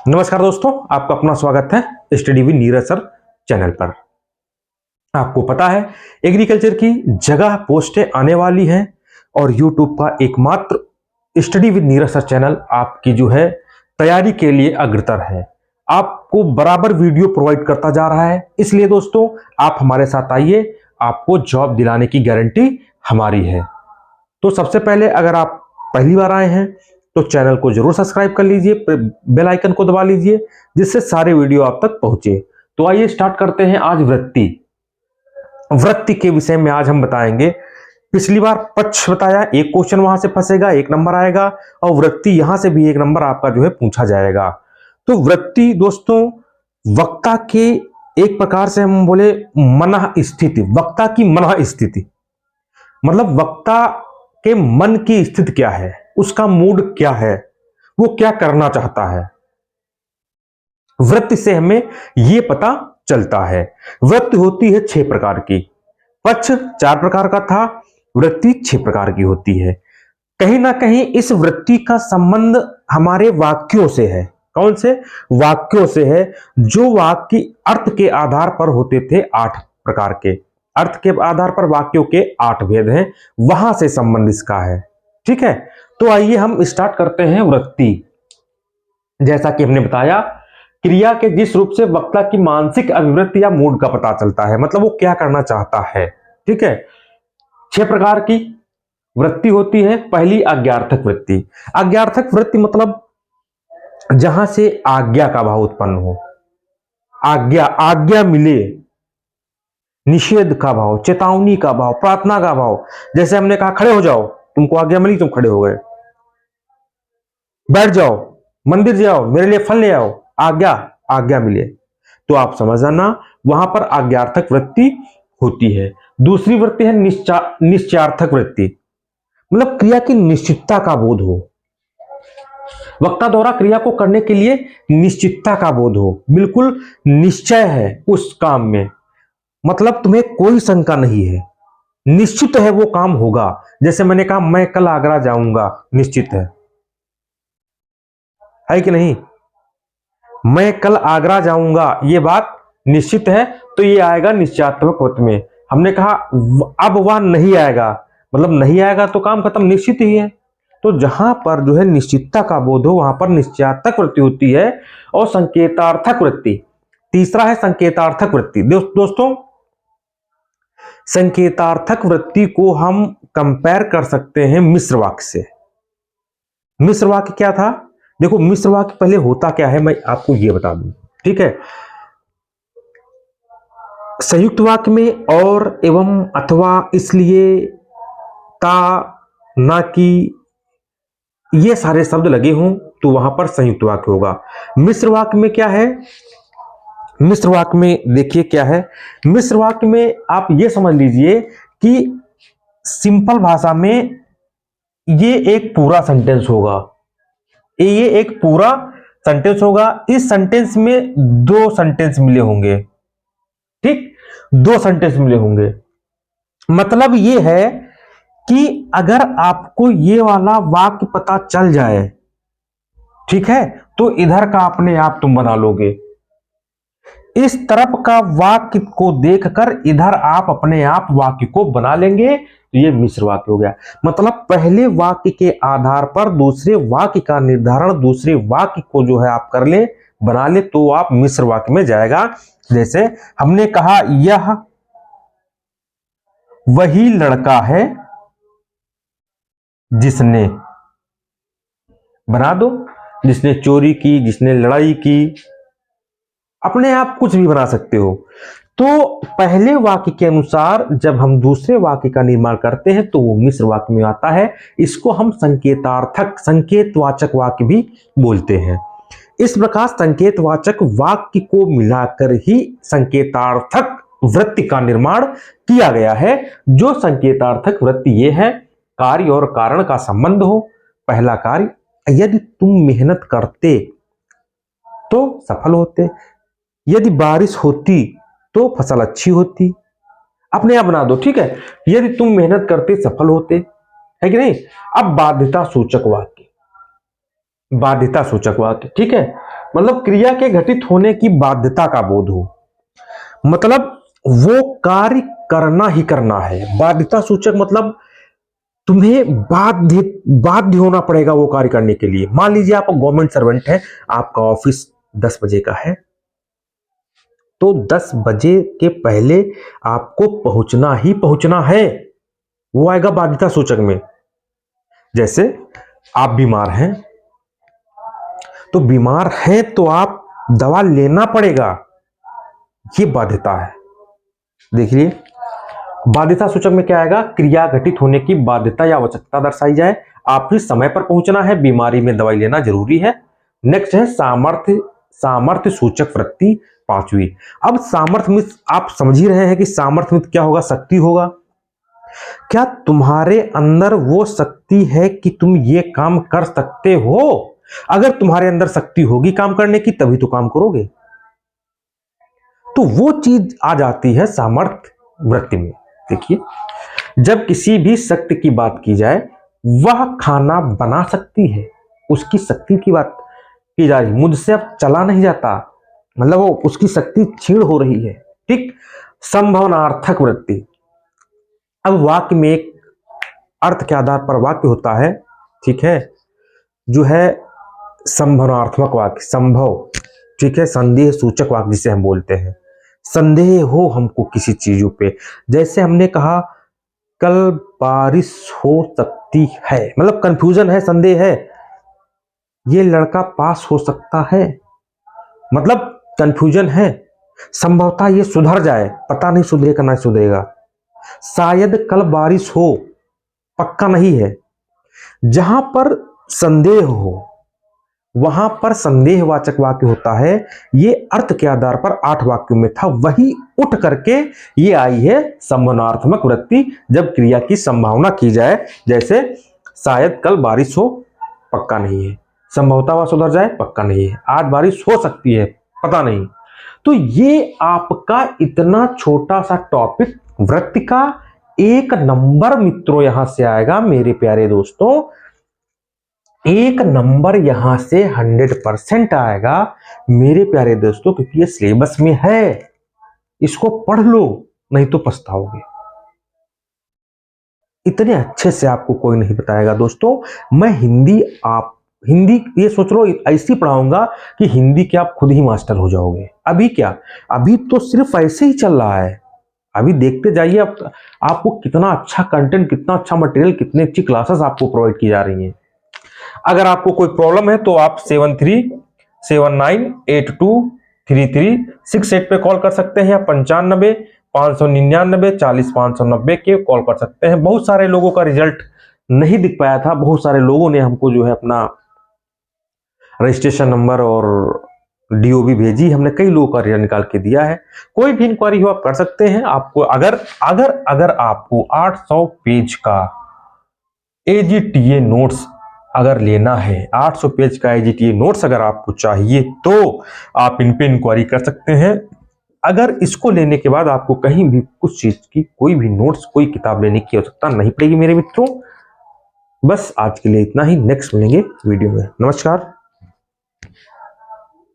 नमस्कार दोस्तों, आपका अपना स्वागत है study with Neeraj sir channel पर। आपको पता है एग्रीकल्चर की जगह पोस्टें आने वाली हैं और यूट्यूब का एकमात्र study with Neeraj sir channel आपकी जो है तैयारी के लिए अग्रसर है। आपको बराबर वीडियो प्रोवाइड करता जा रहा है, इसलिए दोस्तों आप हमारे साथ आइए, आपको जॉब दिलाने की गारंटी हमारी है। तो सबसे पहले अगर आप पहली बार आए हैं तो चैनल को जरूर सब्सक्राइब कर लीजिए, बेल आइकन को दबा लीजिए जिससे सारे वीडियो आप तक पहुंचे। तो आइए स्टार्ट करते हैं आज वृत्ति के विषय में। आज हम बताएंगे, पिछली बार पक्ष बताया, एक क्वेश्चन वहां से फंसेगा, एक नंबर आएगा, और वृत्ति यहां से भी एक नंबर आपका जो है पूछा जाएगा। तो वृत्ति दोस्तों वक्ता के एक प्रकार से हम बोले मनः स्थिति, वक्ता की मनः स्थिति मतलब वक्ता के मन की स्थिति क्या है, उसका मूड क्या है, वो क्या करना चाहता है। वृत्ति से हमें यह पता चलता है। वृत्ति होती है 6 प्रकार की, पक्ष 4 प्रकार का था, वृत्ति 6 प्रकार की होती है। कहीं ना कहीं इस वृत्ति का संबंध हमारे वाक्यों से है। कौन से वाक्यों से है? जो वाक्य अर्थ के आधार पर होते थे 8 प्रकार के, अर्थ के आधार पर वाक्यों के 8 भेद हैं, वहां से संबंध इसका है। ठीक है, तो आइए हम स्टार्ट करते हैं वृत्ति। जैसा कि हमने बताया, क्रिया के जिस रूप से वक्ता की मानसिक अभिवृत्ति या मूड का पता चलता है, मतलब वो क्या करना चाहता है। ठीक है, 6 प्रकार की वृत्ति होती है। पहली आज्ञार्थक वृत्ति। आज्ञार्थक वृत्ति मतलब जहां से आज्ञा का भाव उत्पन्न हो, आज्ञा मिले, निषेध का भाव, चेतावनी का भाव, प्रार्थना का भाव। जैसे हमने कहा खड़े हो जाओ, तुमको आज्ञा मिली, तुम खड़े हो गए। बैठ जाओ, मंदिर जाओ, मेरे लिए फल ले आओ, आज्ञा मिले, तो आप समझ जाना वहां पर आज्ञार्थक वृत्ति होती है। दूसरी वृत्ति है निश्चयार्थक वृत्ति, मतलब क्रिया की निश्चितता का बोध हो, वक्ता द्वारा क्रिया को करने के लिए निश्चितता का बोध हो, बिल्कुल निश्चय है उस काम में, मतलब तुम्हें कोई शंका नहीं है, निश्चित है वो काम होगा। जैसे मैंने कहा मैं कल आगरा जाऊंगा, निश्चित है कि नहीं? मैं कल आगरा जाऊंगा, ये बात निश्चित है, तो ये आएगा निश्चयात्मक वृत्ति में। हमने कहा अब वह नहीं आएगा, मतलब नहीं आएगा तो काम खत्म, निश्चित ही है। तो जहां पर जो है निश्चितता का बोध हो वहां पर निश्चयात्मक वृत्ति होती है। और संकेतार्थक वृत्ति, तीसरा है संकेतार्थक वृत्ति। दोस्तों संकेतार्थक वृत्ति को हम कंपेयर कर सकते हैं मिश्र वाक्य से। मिश्र वाक्य क्या था? देखो मिश्र वाक्य पहले होता क्या है मैं आपको यह बता दूं। ठीक है, संयुक्त वाक्य में और, एवं, अथवा, इसलिए, ता, ना कि, ये सारे शब्द लगे हों तो वहां पर संयुक्त वाक्य होगा। मिश्र वाक्य में क्या है? मिश्र वाक्य में देखिए क्या है। मिश्र वाक्य में आप ये समझ लीजिए कि सिंपल भाषा में ये एक पूरा सेंटेंस होगा, ये एक पूरा सेंटेंस होगा। इस सेंटेंस में 2 सेंटेंस मिले होंगे, ठीक, 2 सेंटेंस मिले होंगे। मतलब ये है कि अगर आपको ये वाला वाक्य पता चल जाए, ठीक है, तो इधर का अपने आप तुम बना लोगे। इस तरफ का वाक्य को देखकर इधर आप अपने आप वाक्य को बना लेंगे, तो ये मिश्र वाक्य हो गया। मतलब पहले वाक्य के आधार पर दूसरे वाक्य का निर्धारण दूसरे वाक्य को जो है आप कर ले, बना ले, तो आप मिश्र वाक्य में जाएगा। जैसे हमने कहा यह वही लड़का है जिसने, बना दो, जिसने चोरी की, जिसने लड़ाई की, अपने आप कुछ भी बना सकते हो। तो पहले वाक्य के अनुसार जब हम दूसरे वाक्य का निर्माण करते हैं तो वो मिश्र वाक्य में आता है। इसको हम संकेतार्थक, संकेतवाचक वाक्य भी बोलते हैं। इस प्रकार संकेतवाचक वाक्य को मिलाकर ही संकेतार्थक वृत्ति का निर्माण किया गया है। जो संकेतार्थक वृत्ति ये है, कार्य और कारण का संबंध हो। पहला कार्य, यदि तुम मेहनत करते तो सफल होते, यदि बारिश होती तो फसल अच्छी होती, अपने आप बना दो। ठीक है, यदि तुम मेहनत करते सफल होते, है कि नहीं? अब बाध्यता सूचक वाक्य, बाध्यता सूचक वाक्य, ठीक है। मतलब क्रिया के घटित होने की बाध्यता का बोध हो, मतलब वो कार्य करना ही करना है। बाध्यता सूचक मतलब तुम्हें बाध्य बाध्य होना पड़ेगा वो कार्य करने के लिए। मान लीजिए आप गवर्नमेंट सर्वेंट है, आपका ऑफिस 10 बजे का है, तो 10 बजे के पहले आपको पहुंचना ही पहुंचना है, वो आएगा बाध्यता सूचक में। जैसे आप बीमार हैं, तो बीमार हैं तो आप दवा लेना पड़ेगा, ये बाध्यता है। देखिए बाध्यता सूचक में क्या आएगा, क्रिया घटित होने की बाध्यता या आवश्यकता दर्शाई जाए, आप भी समय पर पहुंचना है, बीमारी में दवाई लेना जरूरी है। नेक्स्ट है सामर्थ्य, सामर्थ्य सूचक वृत्ति 5वीं। अब सामर्थ्य में आप समझ ही रहे हैं कि सामर्थ्य में क्या होगा, शक्ति होगा। क्या तुम्हारे अंदर वो शक्ति है कि तुम ये काम कर सकते हो? अगर तुम्हारे अंदर शक्ति होगी काम करने की तभी तो काम करोगे। तो वो चीज आ जाती है सामर्थ्य वृत्ति में। देखिए जब किसी भी शक्ति की बात की जाए, वह खाना बना सकती है, उसकी शक्ति की बात की जा रही, मुझसे अब चला नहीं जाता, मतलब वो उसकी शक्ति क्षीण हो रही है, ठीक। संभावनार्थक वृत्ति, अब वाक्य में एक अर्थ के आधार पर वाक्य होता है, ठीक है, जो है संभावनात्मक वाक्य, संभव, ठीक है, संदेह सूचक वाक्य जिसे हम बोलते हैं। संदेह हो हमको किसी चीजों पे, जैसे हमने कहा कल बारिश हो सकती है, मतलब कंफ्यूजन है, संदेह है, ये लड़का पास हो सकता है, मतलब कंफ्यूजन है। संभवतः ये सुधर जाए, पता नहीं सुधरेगा ना सुधरेगा। शायद कल बारिश हो, पक्का नहीं है। जहां पर संदेह हो वहां पर संदेहवाचक वाक्य होता है। ये अर्थ के आधार पर 8 वाक्यों में था, वही उठ करके ये आई है संभावनात्मक वृत्ति, जब क्रिया की संभावना की जाए, जैसे शायद कल बारिश हो, पक्का नहीं है, संभवतः वह सुधर जाए, पक्का नहीं है, आज बारिश हो सकती है, पता नहीं। तो ये आपका इतना छोटा सा टॉपिक वृत्ति का 1 नंबर मित्रों यहां से आएगा मेरे प्यारे दोस्तों, 1 नंबर यहां से 100% आएगा मेरे प्यारे दोस्तों, क्योंकि ये सिलेबस में है, इसको पढ़ लो नहीं तो पछताओगे। इतने अच्छे से आपको कोई नहीं बताएगा दोस्तों। मैं हिंदी ये सोच लो ऐसी पढ़ाऊंगा कि हिंदी के आप खुद ही मास्टर हो जाओगे। अभी क्या, अभी तो सिर्फ ऐसे ही चल रहा है, अभी देखते जाइए आपको कितना अच्छा कंटेंट, कितना अच्छा मटेरियल, कितनी अच्छी क्लासेस आपको प्रोवाइड की जा रही हैं। अगर आपको कोई प्रॉब्लम है तो आप 7379823368 पे कॉल कर सकते हैं, या 9559940590 के कॉल कर सकते हैं। बहुत सारे लोगों का रिजल्ट नहीं दिख पाया था, बहुत सारे लोगों ने हमको जो है अपना रजिस्ट्रेशन नंबर और डीओबी भेजी, हमने कई लोगों का रिजल्ट निकाल के दिया है। कोई भी इंक्वायरी हो आप कर सकते हैं। आपको अगर आपको 800 पेज का एजीटीए नोट्स अगर लेना है, 800 पेज का एजीटीए नोट्स अगर आपको चाहिए, तो आप इन पे इंक्वायरी कर सकते हैं। अगर इसको लेने के बाद आपको कहीं भी कुछ चीज की कोई भी नोट्स, कोई किताब लेने की आवश्यकता नहीं पड़ेगी मेरे मित्रों। बस आज के लिए इतना ही, नेक्स्ट मिलेंगे वीडियो में। नमस्कार।